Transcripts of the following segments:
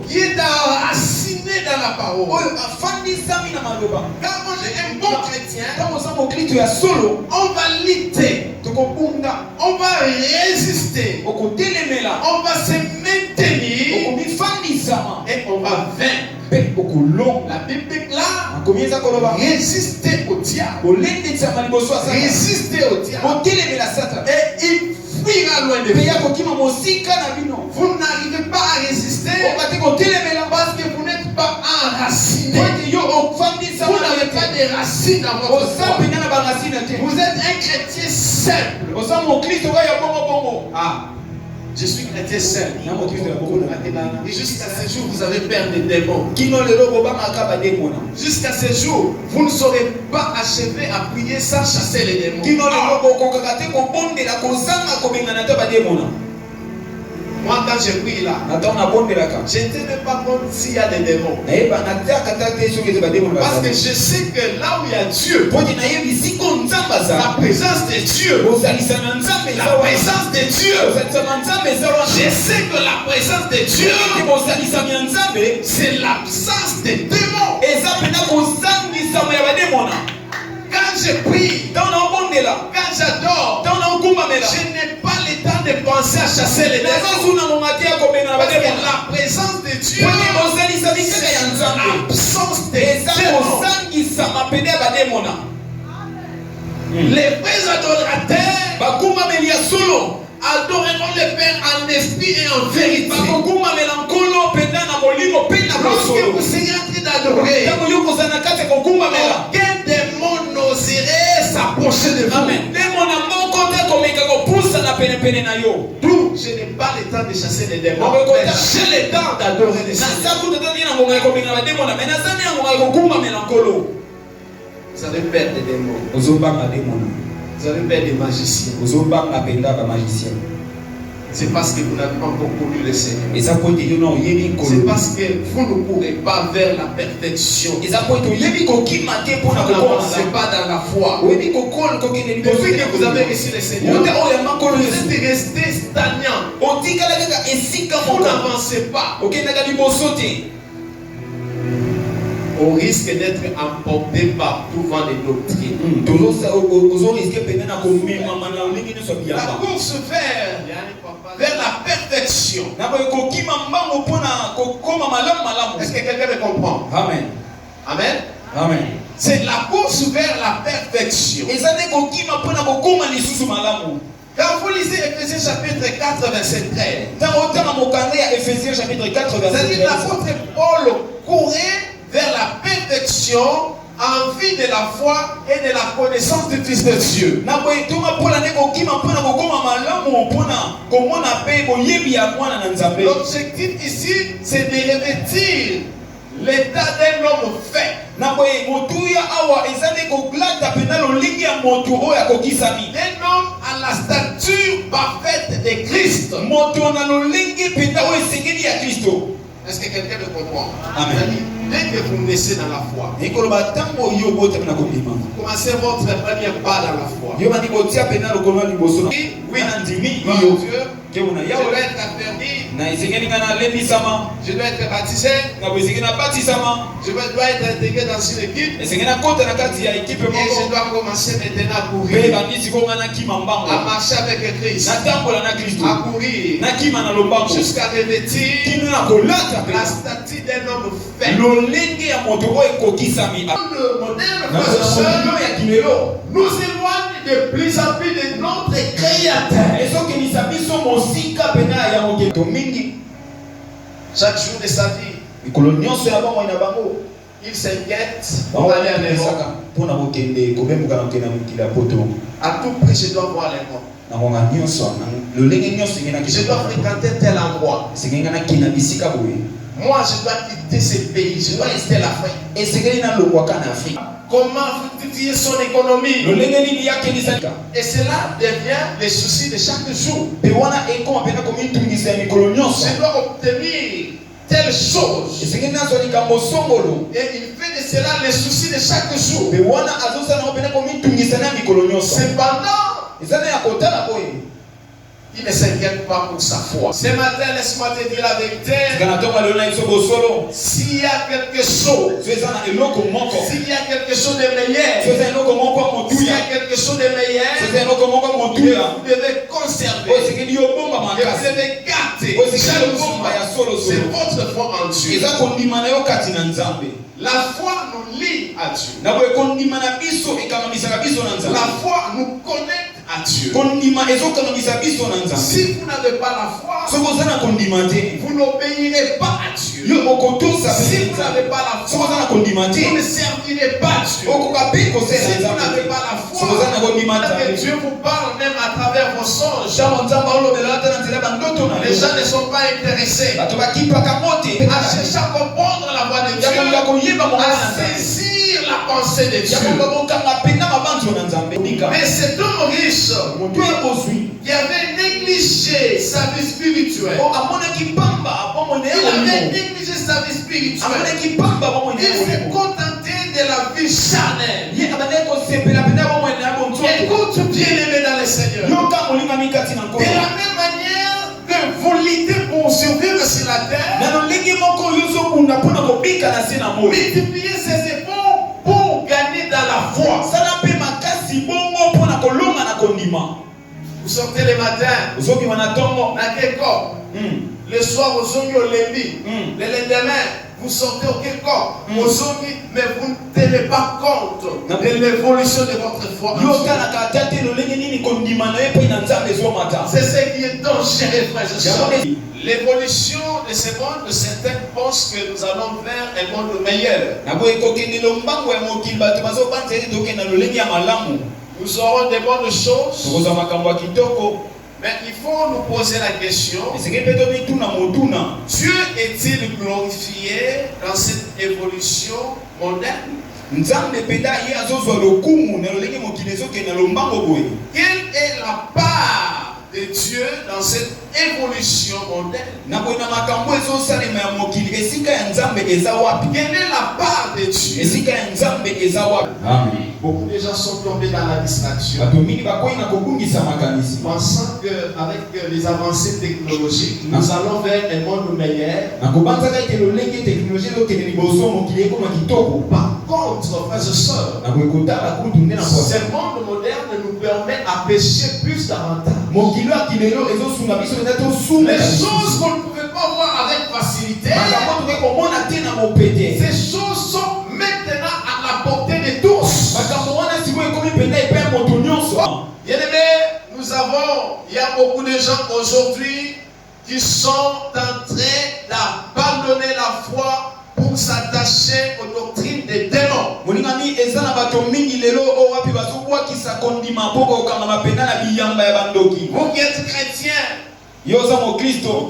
qui est enraciné dans la parole. Quand on est un bon chrétien, on va lutter, on va résister, on va se maintenir et on va vaincre. La Bible déclare résister au diable. Résister au diable. Et il fuira loin de vous. Vous n'arrivez pas à résister parce que vous n'êtes pas enraciné. Vous n'avez pas de racines dans votre foi. Vous êtes un chrétien simple. Ah. Je suis chrétien seul. Et jusqu'à ce jour, vous avez peur des démons. Jusqu'à ce jour, vous ne saurez pas achever à prier sans chasser les démons. Moi, quand je prie là, je ne sais même pas compte s'il y a des démons. Parce que je sais que là où il y a Dieu, la présence de Dieu, la présence de Dieu, je sais que la présence de Dieu, c'est l'absence des démons. Quand je prie, quand j'adore, je n'ai pas le temps de penser à chasser les démons. Parce que la présence de Dieu, c'est l'absence des démons. Les vrais adorateurs adoreront le Père en esprit et en vérité. Lorsque vous serez en train d'adorer, aucun démon n'oserait s'approcher de vous. D'où je n'ai pas le temps de chasser les démons, mais j'ai le temps d'adorer les Seigneurs. Vous avez peur des démons. Vous avez peur des magiciens. C'est parce que vous n'avez pas encore connu le Seigneur. C'est parce que vous ne courez pas vers la perfection. Vous n'avancez pas dans la foi. Depuis que vous avez reçu le Seigneur, vous êtes resté stagnant. Vous n'avancez pas. On risque d'être emporté par tout vent de doctrine. La course vers la perfection. Est-ce que quelqu'un me comprend? Amen. Amen. Amen. C'est la course vers la perfection. Quand vous lisez Ephésiens chapitre 4, verset 13, c'est-à-dire l'apôtre Paul courait vers la perfection en vue de la foi et de la connaissance du Fils de Dieu. L'objectif ici, c'est de revêtir l'état d'un homme fait. Un homme à la stature parfaite de Christ. Est-ce que quelqu'un me comprend? Amen. Dès que vous naissez dans la foi, commencez votre premier pas dans la foi. Oui, Dieu, je dois être affermi, je dois être baptisé, je dois être intégré dans une équipe, et je dois commencer maintenant à courir, à marcher avec Christ, à courir jusqu'à revêtir la statue d'un homme fait. Le modèle nous éloigne de plus en plus de notre Créateur. Chaque jour de sa vie, il s'inquiète pour aller à l'école. À tout prix, je dois voir les morts. Je dois fréquenter tel endroit. Moi, je dois quitter ce pays. Je dois rester l'Afrique. Comment fructifier son économie? Et cela devient le souci de chaque jour. Je dois obtenir telle chose. Et il fait de cela le souci de chaque jour. Cependant, il ne s'inquiète pas pour sa foi. Ce matin, laisse-moi te dire la vérité. S'il y a quelque chose, s'il y a quelque chose de meilleur, s'il y a quelque chose de meilleur, vous devez conserver, vous devez garder. C'est votre foi en Dieu. La foi nous lie à Dieu. La foi nous connecte à Dieu. Si vous n'avez pas la foi, vous n'obéirez pas à Dieu. Si vous n'avez pas la foi, vous ne servirez pas Dieu. Si vous n'avez pas la foi, Dieu vous parle même à travers vos songes. Les gens ne sont pas intéressés à chercher à comprendre la voix de Dieu, à saisir la pensée de Dieu. Mais cet homme riche qui avait négligé sa vie spirituelle, il avait négligé sa vie spirituelle, il s'est contenté de la vie charnelle. Écoute, bien-aimé dans le Seigneur, de la même manière que vous luttez pour survivre sur la terre, multipliez ses efforts pour gagner dans la foi. Vous sortez le matin, le soir au zongi au lembi, le lendemain vous sortez au Kékor, au zongi, mais vous ne tenez pas compte de l'évolution de votre foi. C'est ce qui est dangereux, frères et sœurs. L'évolution de ce monde, certains pensent que nous allons vers un monde meilleur. Nous aurons des bonnes choses, mais il faut nous poser la question: Dieu est-il glorifié dans cette évolution moderne? Quelle est la part de Dieu dans cette évolution moderne? Quelle est la part de Dieu? Beaucoup de gens sont tombés dans la distraction, pensant qu'avec les avancées technologiques, nous allons vers un monde meilleur. Par contre, frères et sœurs, ce monde moderne nous permet à pécher plus davantage. Les choses qu'on ne pouvait pas voir avec facilité, ces choses sont maintenant à la portée de tous. Bien-aimés, il y a beaucoup de gens aujourd'hui qui sont en train d'abandonner la foi pour s'attacher aux doctrines des démons. Vous qui êtes chrétien, vous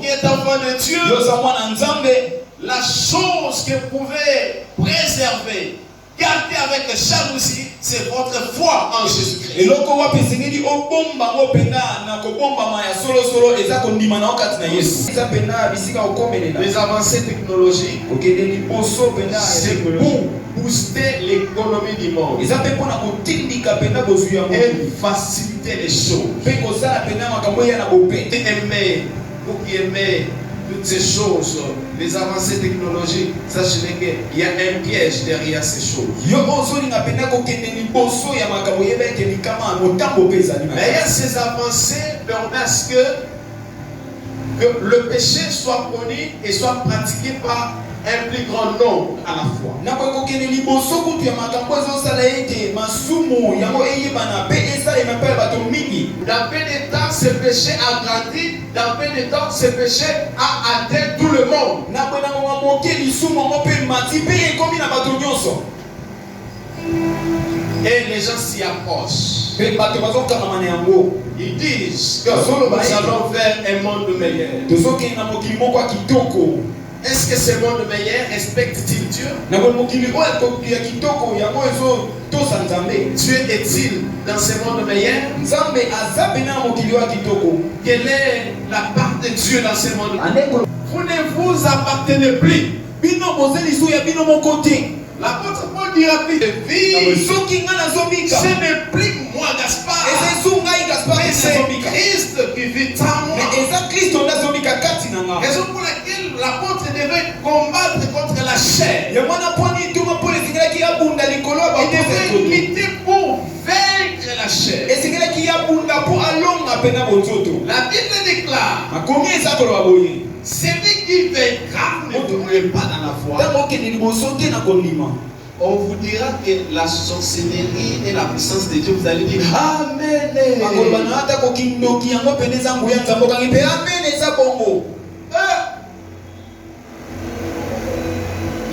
qui êtes enfant de Dieu, la chose que vous pouvez préserver, garder avec jalousie, c'est votre foi en Jésus-Christ. Les avancées technologiques, c'est pour booster l'économie du monde et faciliter les choses. Vous qui aimez toutes ces choses, les avancées technologiques, sachez qu'il y a un piège derrière ces choses. Mais ces avancées permettent que le péché soit connu et soit pratiqué par un plus grand nombre à la fois. Dans peu de temps, ce péché a grandi. Dans peu de temps, ce péché a atteint tout le monde. Et les gens s'y approchent. Ils disent que nous allons vers un monde meilleur. Est-ce que ce monde meilleur respecte-t-il Dieu? Dieu est-il dans ce monde meilleur? Quelle est la part de Dieu dans ce monde? Vous ne vous appartenez plus. L'apôtre Paul dira plus de vie. Ce n'est plus moi, Gaspard, mais c'est Christ qui vit en combattre contre la chair. Il devait lutter pour vaincre la chair. La Bible déclare, celui qui vaincra ne mourra pas dans la foi. On vous dira que la sorcellerie est la puissance de Dieu. Vous allez dire Amen.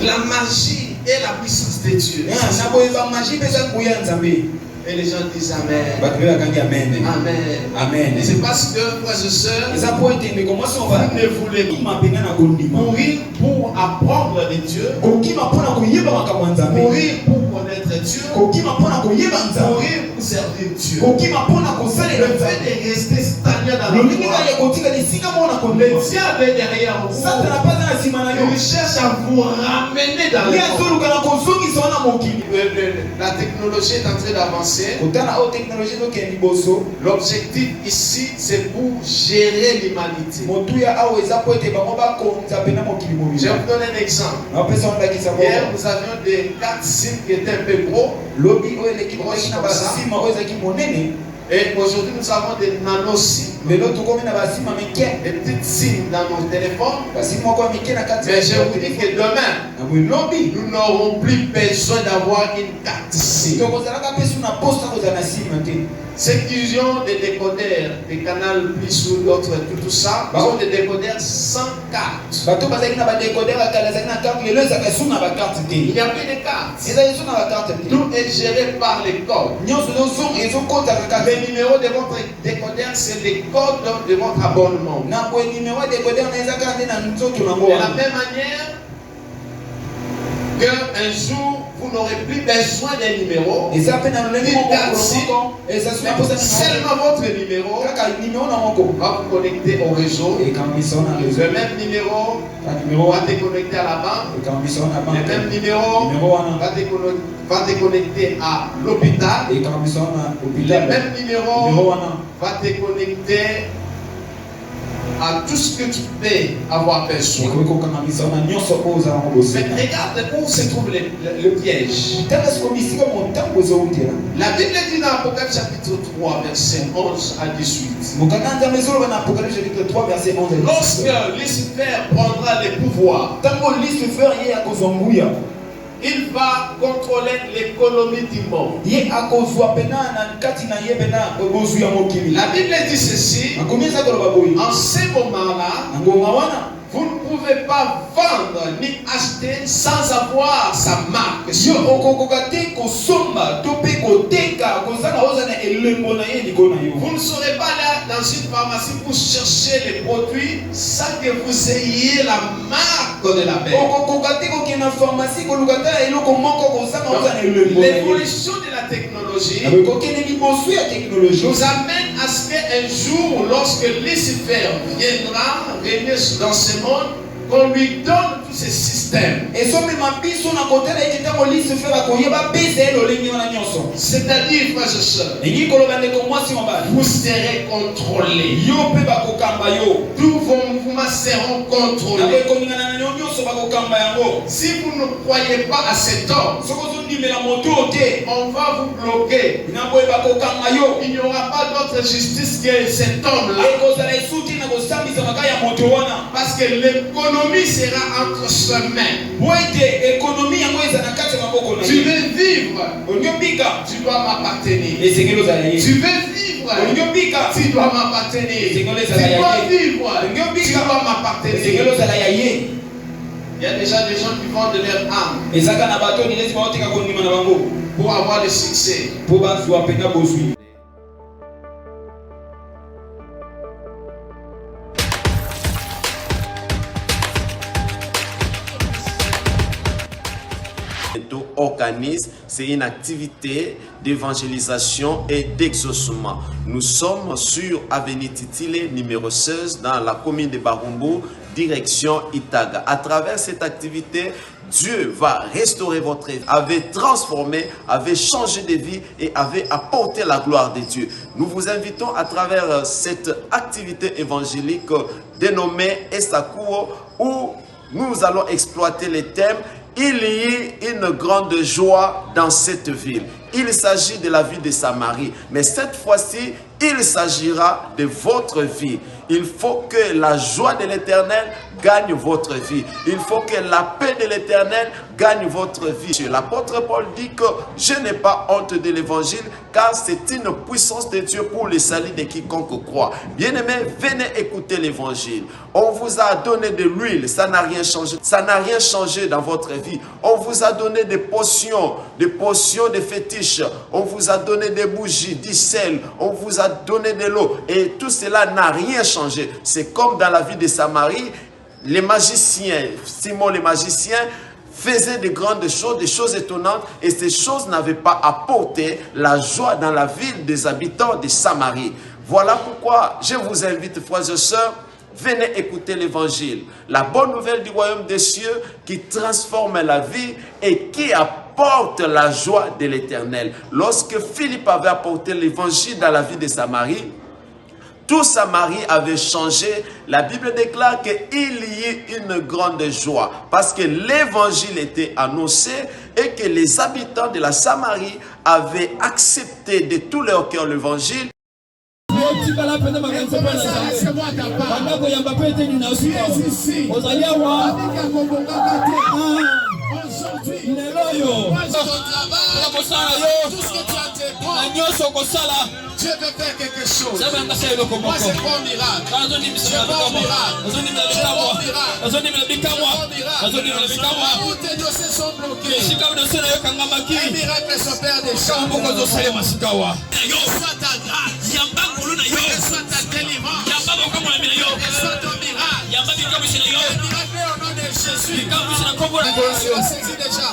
La magie est la puissance de Dieu. Et les gens disent Amen. Amen. Amen. Et c'est parce que, frères et sœurs, vous ne voulez pas mourir pour apprendre de Dieu, mourir pour connaître Dieu, mourir pour servir Dieu. Le fait de rester stagnant dans le diable est derrière vous. Il cherche à vous ramener dans le La technologie est en train d'avancer. L'objectif ici, c'est pour gérer l'humanité. Je vais vous donner un exemple. Hier, nous avions des 4 SIM qui étaient un peu gros. Et aujourd'hui, nous avons des nano SIM. Des petites SIM dans nos téléphones. Mais je vous dis que demain, nous n'aurons plus besoin d'avoir une carte SIM. Ceux qui ont des décodeurs, des canaux plus ou d'autres, tout ça, ils ont des décodeurs sans carte. Il n'y a plus de carte. Tout est géré par les codes. Les numéros de votre décodeur, c'est les codes de votre abonnement. De la même manière qu'un jour, vous n'aurez plus besoin d'un numéro. Seulement votre numéro va vous connecter au réseau. Le même numéro va te connecter à la banque. Le même numéro va te connecter à l'hôpital. Le même numéro va te connecter à tout ce que tu peux avoir besoin. Mais regarde où se trouve le piège. La Bible dit dans Apocalypse chapitre 3, verset 11 à 18. Lorsque Lucifer prendra le pouvoir, il va contrôler l'économie du monde. La Bible dit ceci. En ce moment-là, vous ne pouvez pas vendre ni acheter sans avoir sa marque. Vous ne serez pas là dans une pharmacie pour chercher les produits sans que vous ayez la marque de la bête. L'évolution de la technologie nous amène à ce qu'un jour, lorsque Lucifer viendra régner dans ce monde, qu'on lui donne tous ces systèmes. C'est-à-dire, frères et sœurs, vous serez contrôlés. Tous vos mouvements seront contrôlés. Si vous ne croyez pas à cet homme, on va vous bloquer. Il n'y aura pas d'autre justice que cet homme-là. Parce que l'économie sera entre ses mains. Tu veux vivre, tu dois m'appartenir. Tu veux vivre, tu dois m'appartenir. Tu dois vivre, tu dois m'appartenir. Il y a déjà des gens qui vendent leur âme pour avoir le succès. Organise, c'est une activité d'évangélisation et d'exaucement. Nous sommes sur Avenue Titile numéro 16 dans la commune de Barumbu, direction Itaga. À travers cette activité, Dieu va restaurer votre vie, avait transformé, avait changé de vie et avait apporté la gloire de Dieu. Nous vous invitons à travers cette activité évangélique dénommée Estakuo, où nous allons exploiter les thèmes. Il y a une grande joie dans cette ville. Il s'agit de la vie de Samarie. Mais cette fois-ci, il s'agira de votre vie. Il faut que la joie de l'Éternel gagne votre vie. Il faut que la paix de l'Éternel gagne votre vie. L'apôtre Paul dit que je n'ai pas honte de l'évangile car c'est une puissance de Dieu pour le salut de quiconque croit. Bien-aimés, venez écouter l'évangile. On vous a donné de l'huile, ça n'a rien changé. Ça n'a rien changé dans votre vie. On vous a donné des potions de fétiches. On vous a donné des bougies, du sel. On vous a donné de l'eau. Et tout cela n'a rien changé. C'est comme dans la vie de Samarie. Les magiciens, Simon le magicien, faisait de grandes choses, des choses étonnantes, et ces choses n'avaient pas apporté la joie dans la ville des habitants de Samarie. Voilà pourquoi je vous invite, frères et sœurs, venez écouter l'évangile, la bonne nouvelle du royaume des cieux qui transforme la vie et qui apporte la joie de l'Éternel. Lorsque Philippe avait apporté l'évangile dans la vie de Samarie, tout Samarie avait changé. La Bible déclare qu'il y eut une grande joie parce que l'évangile était annoncé et que les habitants de la Samarie avaient accepté de tout leur cœur l'évangile. Dieu veut faire quelque chose. Moi, c'est pas un miracle. C'est pas un miracle. Où tes dossiers sont bloqués, un miracle s'opère déjà. Reçois ta grâce, reçois ta délivrance, reçois ton miracle. Le miracle au nom de Jésus. Tu as saisi déjà.